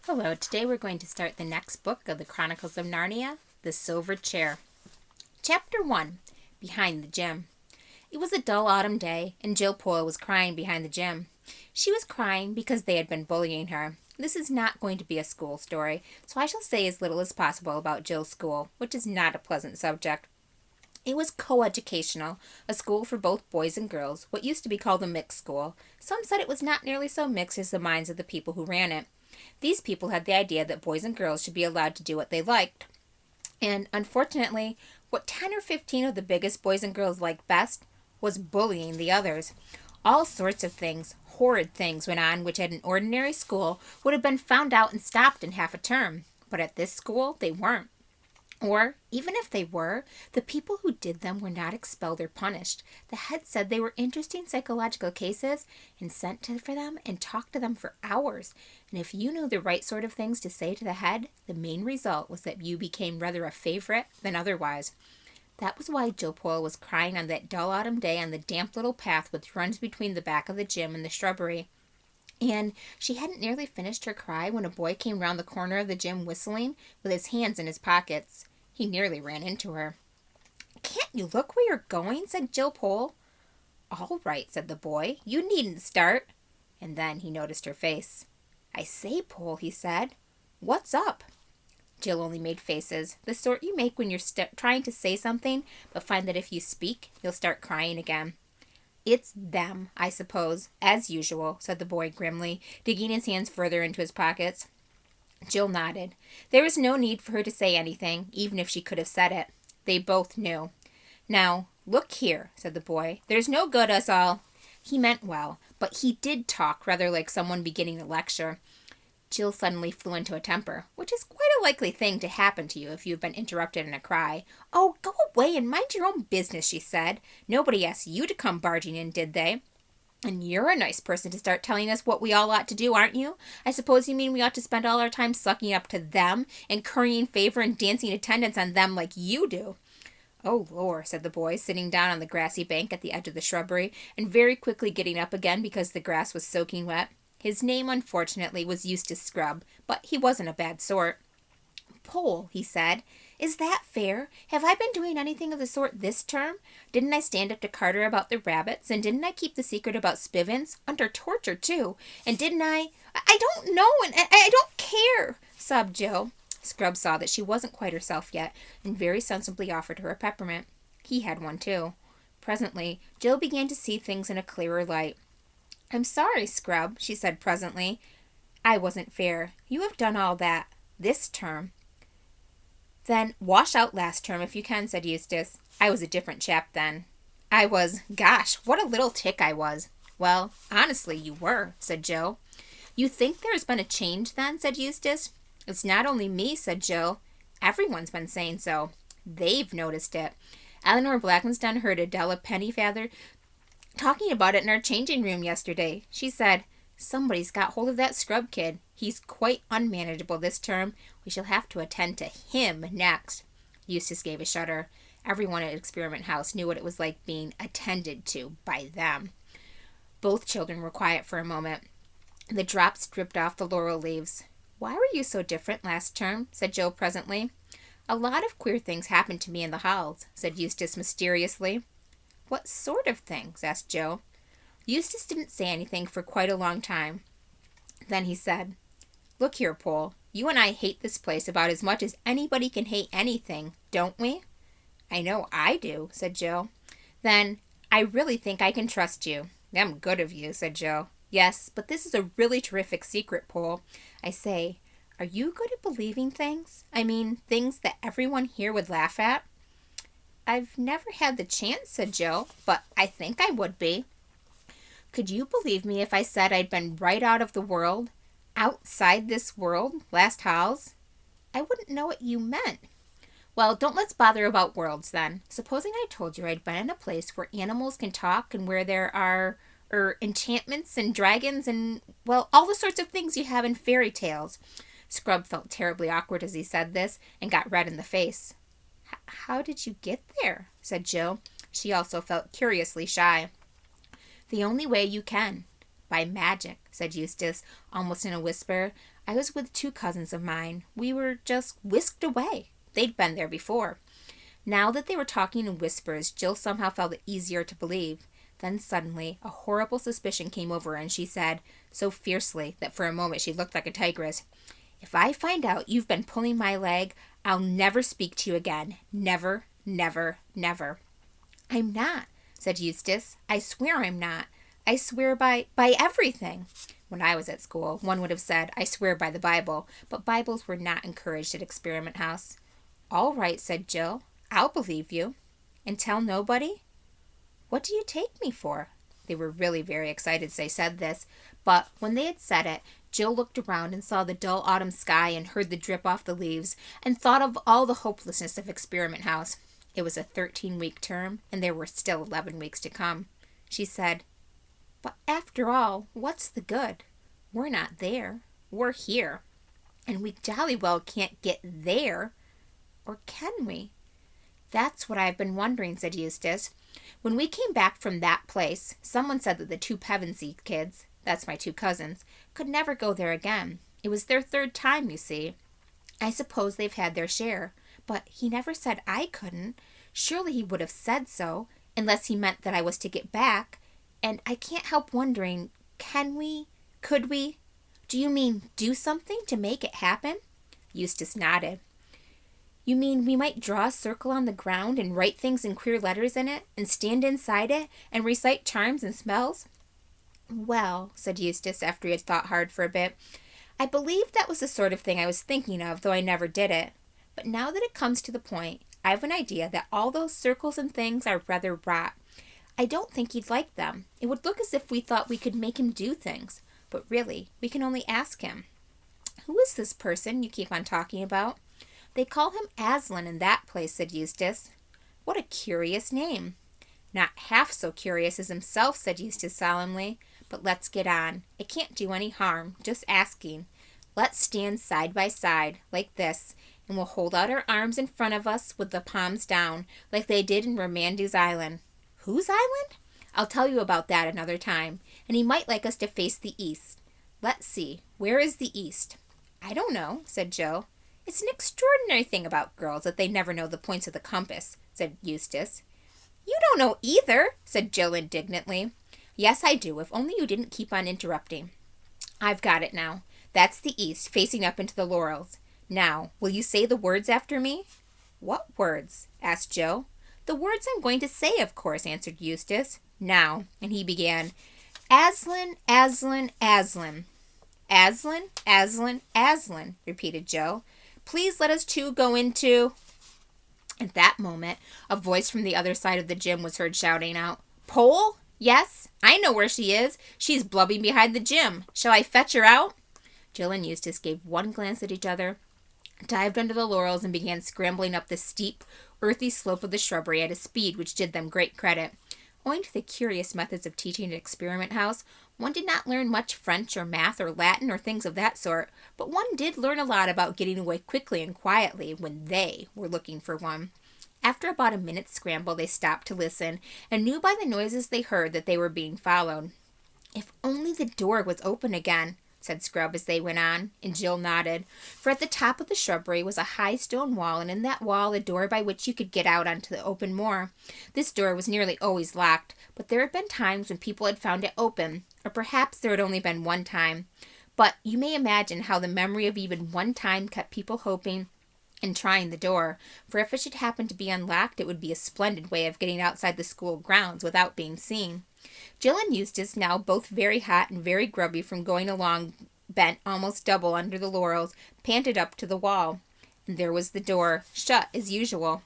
Hello, today we're going to start the next book of the Chronicles of Narnia, The Silver Chair. Chapter 1, Behind the Gym. It was a dull autumn day, and Jill Poyle was crying behind the gym. She was crying because they had been bullying her. This is not going to be a school story, so I shall say as little as possible about Jill's school, which is not a pleasant subject. It was coeducational, a school for both boys and girls, what used to be called a mixed school. Some said it was not nearly so mixed as the minds of the people who ran it. These people had the idea that boys and girls should be allowed to do what they liked. And, unfortunately, what 10 or 15 of the biggest boys and girls liked best was bullying the others. All sorts of things, horrid things, went on which at an ordinary school would have been found out and stopped in half a term. But at this school, they weren't. Or, even if they were, the people who did them were not expelled or punished. The head said they were interesting psychological cases and sent for them and talked to them for hours. And if you knew the right sort of things to say to the head, the main result was that you became rather a favorite than otherwise. That was why Jill Poyle was crying on that dull autumn day on the damp little path which runs between the back of the gym and the shrubbery. And she hadn't nearly finished her cry when a boy came round the corner of the gym whistling with his hands in his pockets. He nearly ran into her. "Can't you look where you're going?" said Jill Poyle. "All right," said the boy. "You needn't start." And then he noticed her face. "I say, Poyle," he said. "What's up?" Jill only made faces, the sort you make when you're trying to say something, but find that if you speak, you'll start crying again. "It's them, I suppose, as usual," said the boy grimly, digging his hands further into his pockets. Jill nodded. There was no need for her to say anything, even if she could have said it. They both knew. "Now, look here," said the boy. "There's no good us all—" He meant well, but he did talk rather like someone beginning a lecture. Jill suddenly flew into a temper, which is quite a likely thing to happen to you if you've been interrupted in a cry. "Oh, go away and mind your own business," she said. "Nobody asked you to come barging in, did they? And you're a nice person to start telling us what we all ought to do, aren't you? I suppose you mean we ought to spend all our time sucking up to them and currying favor and dancing attendance on them like you do." "Oh, Lord," said the boy, sitting down on the grassy bank at the edge of the shrubbery and very quickly getting up again because the grass was soaking wet. His name, unfortunately, was Eustace Scrubb, but he wasn't a bad sort. "Poyle," he said, "is that fair? Have I been doing anything of the sort this term? Didn't I stand up to Carter about the rabbits, and didn't I keep the secret about Spivins, under torture, too? And didn't I don't know, and I don't care," sobbed Jill. Scrubb saw that she wasn't quite herself yet, and very sensibly offered her a peppermint. He had one, too. Presently, Jill began to see things in a clearer light. "I'm sorry, Scrubb," she said presently. "I wasn't fair. You have done all that this term." "Then wash out last term if you can," said Eustace. "I was a different chap then." Gosh, what a little tick I was." "Well, honestly, you were," said Jill. "You think there has been a change then?" said Eustace. "It's not only me," said Jill. "Everyone's been saying so. They've noticed it. Eleanor Blackenston heard Adela Pennyfeather talking about it in our changing room yesterday. She said, 'Somebody's got hold of that Scrubb kid. He's quite unmanageable this term. We shall have to attend to him next.'" Eustace gave a shudder. Everyone at Experiment House knew what it was like being attended to by them. Both children were quiet for a moment. The drops dripped off the laurel leaves. "Why were you so different last term?" said Jill presently. "A lot of queer things happened to me in the halls," said Eustace mysteriously. "What sort of things?" asked Jill. Eustace didn't say anything for quite a long time. Then he said, "Look here, Poyle, you and I hate this place about as much as anybody can hate anything, don't we?" "I know I do," said Jill. "Then I really think I can trust you." "Them good of you," said Jill. "Yes, but this is a really terrific secret, Poyle. I say, are you good at believing things? I mean, things that everyone here would laugh at?" "I've never had the chance," said Jill, "but I think I would be." "Could you believe me if I said I'd been right out of the world, outside this world, last Halls?" "I wouldn't know what you meant." "Well, don't let's bother about worlds, then. Supposing I told you I'd been in a place where animals can talk and where there are, enchantments and dragons and, well, all the sorts of things you have in fairy tales." Scrubb felt terribly awkward as he said this and got red in the face. "How did you get there?" said Jill. She also felt curiously shy. "The only way you can. By magic," said Eustace, almost in a whisper. I was with 2 cousins of mine. We were just whisked away. They'd been there before. Now that they were talking in whispers, Jill somehow felt it easier to believe. Then suddenly, a horrible suspicion came over her, and she said, so fiercely that for a moment she looked like a tigress, "If I find out you've been pulling my leg, I'll never speak to you again. Never, never, never." "I'm not," said Eustace. "I swear I'm not. I swear by everything." When I was at school, one would have said, "I swear by the Bible," but Bibles were not encouraged at Experiment House. "All right," said Jill. "I'll believe you." "And tell nobody?" "What do you take me for?" They were really very excited as they said this, but when they had said it, Jill looked around and saw the dull autumn sky and heard the drip off the leaves and thought of all the hopelessness of Experiment House. It was a 13-week term, and there were still 11 weeks to come. She said, "But after all, what's the good? We're not there. We're here. And we jolly well can't get there. Or can we?" "That's what I've been wondering," said Eustace. "When we came back from that place, someone said that the 2 Pevensey kids, that's my 2 cousins, could never go there again. It was their 3rd time, you see. I suppose they've had their share. But he never said I couldn't. Surely he would have said so, unless he meant that I was to get back. And I can't help wondering, can we? Could we? Do you mean do something to make it happen?" Eustace nodded. "You mean we might draw a circle on the ground and write things in queer letters in it, and stand inside it, and recite charms and spells?" "Well," said Eustace, after he had thought hard for a bit, "I believe that was the sort of thing I was thinking of, though I never did it. But now that it comes to the point, I have an idea that all those circles and things are rather rot. I don't think he'd like them. It would look as if we thought we could make him do things. But really, we can only ask him." "Who is this person you keep on talking about?" "They call him Aslan in that place," said Eustace. "What a curious name." "Not half so curious as himself," said Eustace solemnly. "But let's get on. It can't do any harm, just asking. Let's stand side by side, like this, and we'll hold out our arms in front of us with the palms down, like they did in Romandy's Island." "Whose island?" "I'll tell you about that another time, and he might like us to face the east. Let's see, where is the east?" "I don't know," said Jill. "It's an extraordinary thing about girls that they never know the points of the compass," said Eustace. "You don't know either," said Jill indignantly. "Yes, I do, if only you didn't keep on interrupting. I've got it now. That's the east, facing up into the laurels. Now, will you say the words after me?" "What words?" asked Jill. "The words I'm going to say, of course," answered Eustace. "Now," and he began, "Aslan, Aslan, Aslan." "Aslan, Aslan, Aslan," repeated Jill. "Please let us 2 go into—" At that moment, a voice from the other side of the gym was heard shouting out, "Pole? Yes, I know where she is. She's blubbing behind the gym. Shall I fetch her out?" Jill and Eustace gave one glance at each other, dived under the laurels, and began scrambling up the steep, earthy slope of the shrubbery at a speed which did them great credit. Owing to the curious methods of teaching at Experiment House, one did not learn much French or math or Latin or things of that sort, but one did learn a lot about getting away quickly and quietly when they were looking for one. After about a minute's scramble, they stopped to listen, and knew by the noises they heard that they were being followed. "If only the door was open again," said Scrub as they went on, and Jill nodded, for at the top of the shrubbery was a high stone wall, and in that wall a door by which you could get out onto the open moor. This door was nearly always locked, but there had been times when people had found it open, or perhaps there had only been one time. But you may imagine how the memory of even one time kept people hoping and trying the door, for if it should happen to be unlocked, it would be a splendid way of getting outside the school grounds without being seen. Jill and Eustace, now both very hot and very grubby from going along bent almost double under the laurels, panted up to the wall. And there was the door, shut as usual.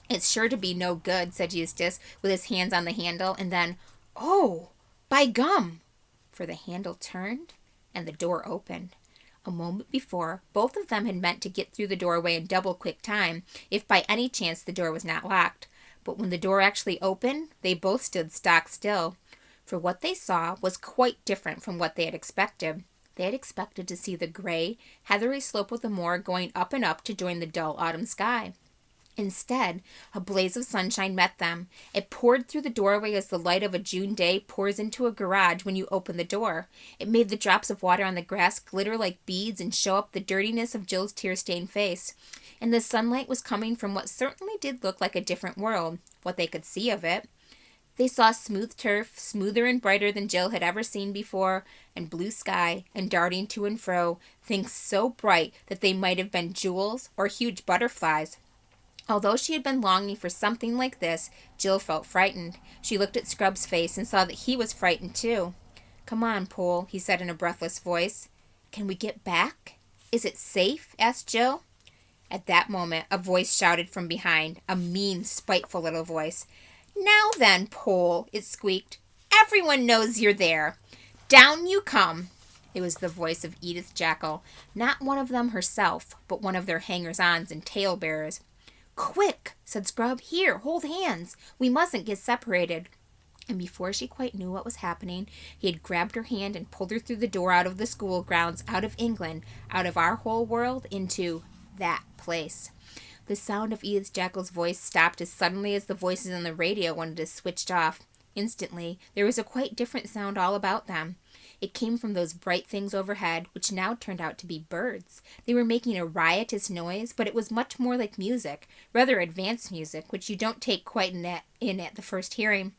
"It's sure to be no good," said Eustace, with his hands on the handle, and then, "Oh, by gum!" For the handle turned, and the door opened. A moment before, both of them had meant to get through the doorway in double quick time, if by any chance the door was not locked. But when the door actually opened, they both stood stock still. For what they saw was quite different from what they had expected. They had expected to see the gray, heathery slope of the moor going up and up to join the dull autumn sky. Instead, a blaze of sunshine met them. It poured through the doorway as the light of a June day pours into a garage when you open the door. It made the drops of water on the grass glitter like beads and show up the dirtiness of Jill's tear-stained face. And the sunlight was coming from what certainly did look like a different world, what they could see of it. They saw smooth turf, smoother and brighter than Jill had ever seen before, and blue sky, and darting to and fro, things so bright that they might have been jewels or huge butterflies. Although she had been longing for something like this, Jill felt frightened. She looked at Scrub's face and saw that he was frightened too. "Come on, Pole," he said in a breathless voice. "Can we get back? Is it safe?" asked Jill. At that moment, a voice shouted from behind, a mean, spiteful little voice. "Now then, Pole," it squeaked. "Everyone knows you're there. Down you come." It was the voice of Edith Jackal, not one of them herself, but one of their hangers-ons and tale-bearers. "Quick," said Scrub. "Here, hold hands. We mustn't get separated." And before she quite knew what was happening, he had grabbed her hand and pulled her through the door out of the school grounds, out of England, out of our whole world, into that place. The sound of Edith Jackal's voice stopped as suddenly as the voices on the radio wanted to switch off. Instantly, there was a quite different sound all about them. It came from those bright things overhead, which now turned out to be birds. They were making a riotous noise, but it was much more like music, rather advanced music, which you don't take quite in at the first hearing,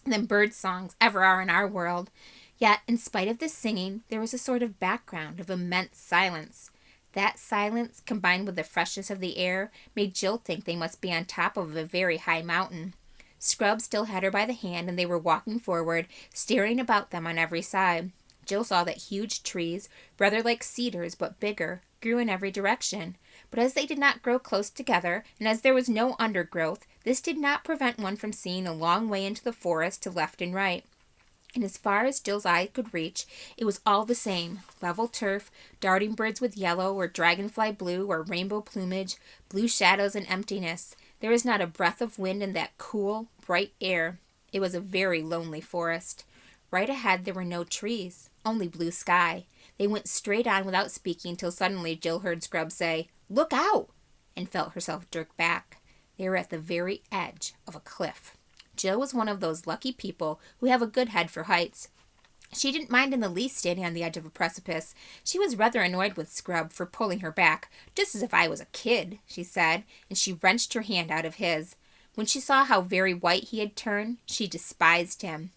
than bird songs ever are in our world. Yet, in spite of this singing, there was a sort of background of immense silence. That silence, combined with the freshness of the air, made Jill think they must be on top of a very high mountain. Scrub still had her by the hand, and they were walking forward, staring about them on every side. Jill saw that huge trees, rather like cedars but bigger, grew in every direction. But as they did not grow close together, and as there was no undergrowth, this did not prevent one from seeing a long way into the forest to left and right. And as far as Jill's eye could reach, it was all the same: level turf, darting birds with yellow or dragonfly blue or rainbow plumage, blue shadows and emptiness. There was not a breath of wind in that cool, bright air. It was a very lonely forest. Right ahead there were no trees, only blue sky. They went straight on without speaking till suddenly Jill heard Scrub say, "Look out!" and felt herself jerk back. They were at the very edge of a cliff. Jill was one of those lucky people who have a good head for heights. She didn't mind in the least standing on the edge of a precipice. She was rather annoyed with Scrub for pulling her back, "just as if I was a kid," she said, and she wrenched her hand out of his. When she saw how very white he had turned, she despised him.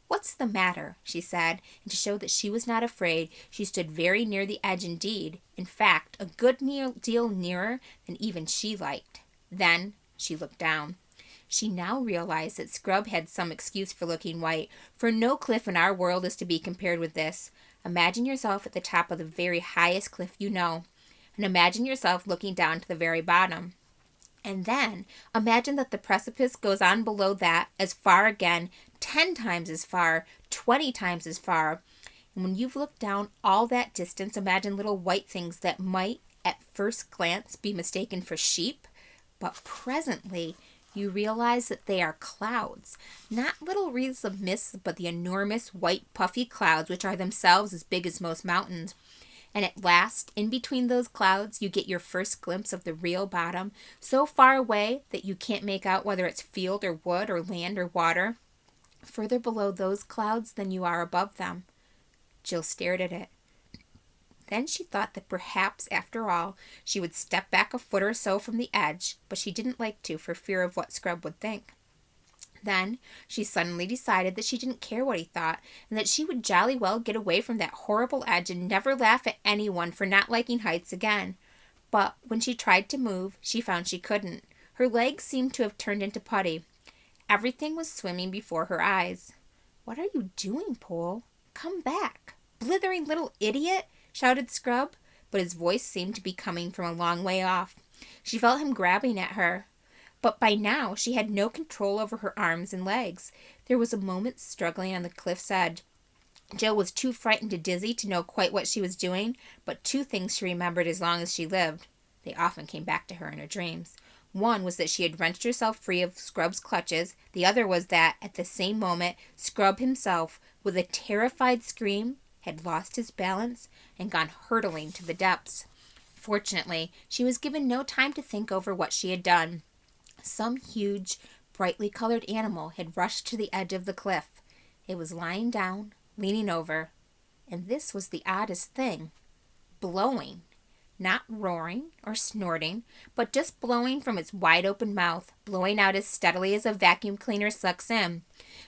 "What's the matter?" she said, and to show that she was not afraid, she stood very near the edge indeed, in fact, a good deal nearer than even she liked. Then she looked down. She now realized that Scrub had some excuse for looking white, for no cliff in our world is to be compared with this. Imagine yourself at the top of the very highest cliff you know, and imagine yourself looking down to the very bottom. And then imagine that the precipice goes on below that, as far again, 10 times as far, 20 times as far. And when you've looked down all that distance, imagine little white things that might, at first glance, be mistaken for sheep. But presently, you realize that they are clouds, not little wreaths of mist, but the enormous white puffy clouds which are themselves as big as most mountains. And at last, in between those clouds, you get your first glimpse of the real bottom, so far away that you can't make out whether it's field or wood or land or water, further below those clouds than you are above them. Jill stared at it. Then she thought that perhaps, after all, she would step back a foot or so from the edge, but she didn't like to for fear of what Scrub would think. Then she suddenly decided that she didn't care what he thought, and that she would jolly well get away from that horrible edge and never laugh at anyone for not liking heights again. But when she tried to move, she found she couldn't. Her legs seemed to have turned into putty. Everything was swimming before her eyes. "What are you doing, Pole? Come back, blithering little idiot!" shouted Scrub, but his voice seemed to be coming from a long way off. She felt him grabbing at her. But by now she had no control over her arms and legs. There was a moment's struggling on the cliff's edge. Jill was too frightened and dizzy to know quite what she was doing, but 2 things she remembered as long as she lived. They often came back to her in her dreams. One was that she had wrenched herself free of Scrub's clutches. The other was that, at the same moment, Scrub himself, with a terrified scream, had lost his balance and gone hurtling to the depths. Fortunately, she was given no time to think over what she had done. Some huge, brightly colored animal had rushed to the edge of the cliff. It was lying down, leaning over, and this was the oddest thing, blowing. Not roaring or snorting, but just blowing from its wide-open mouth, blowing out as steadily as a vacuum cleaner sucks in.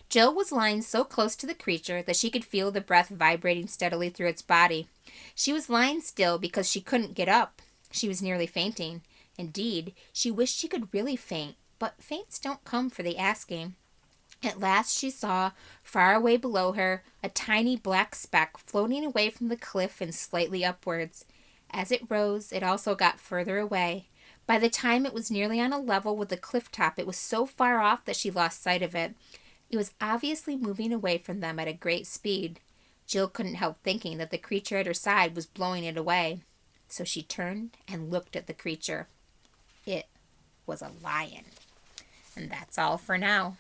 Jill was lying so close to the creature that she could feel the breath vibrating steadily through its body. She was lying still because she couldn't get up. She was nearly fainting. Indeed, she wished she could really faint, but faints don't come for the asking. At last she saw, far away below her, a tiny black speck floating away from the cliff and slightly upwards. As it rose, it also got further away. By the time it was nearly on a level with the cliff top, it was so far off that she lost sight of it. It was obviously moving away from them at a great speed. Jill couldn't help thinking that the creature at her side was blowing it away. So she turned and looked at the creature. It was a lion. And that's all for now.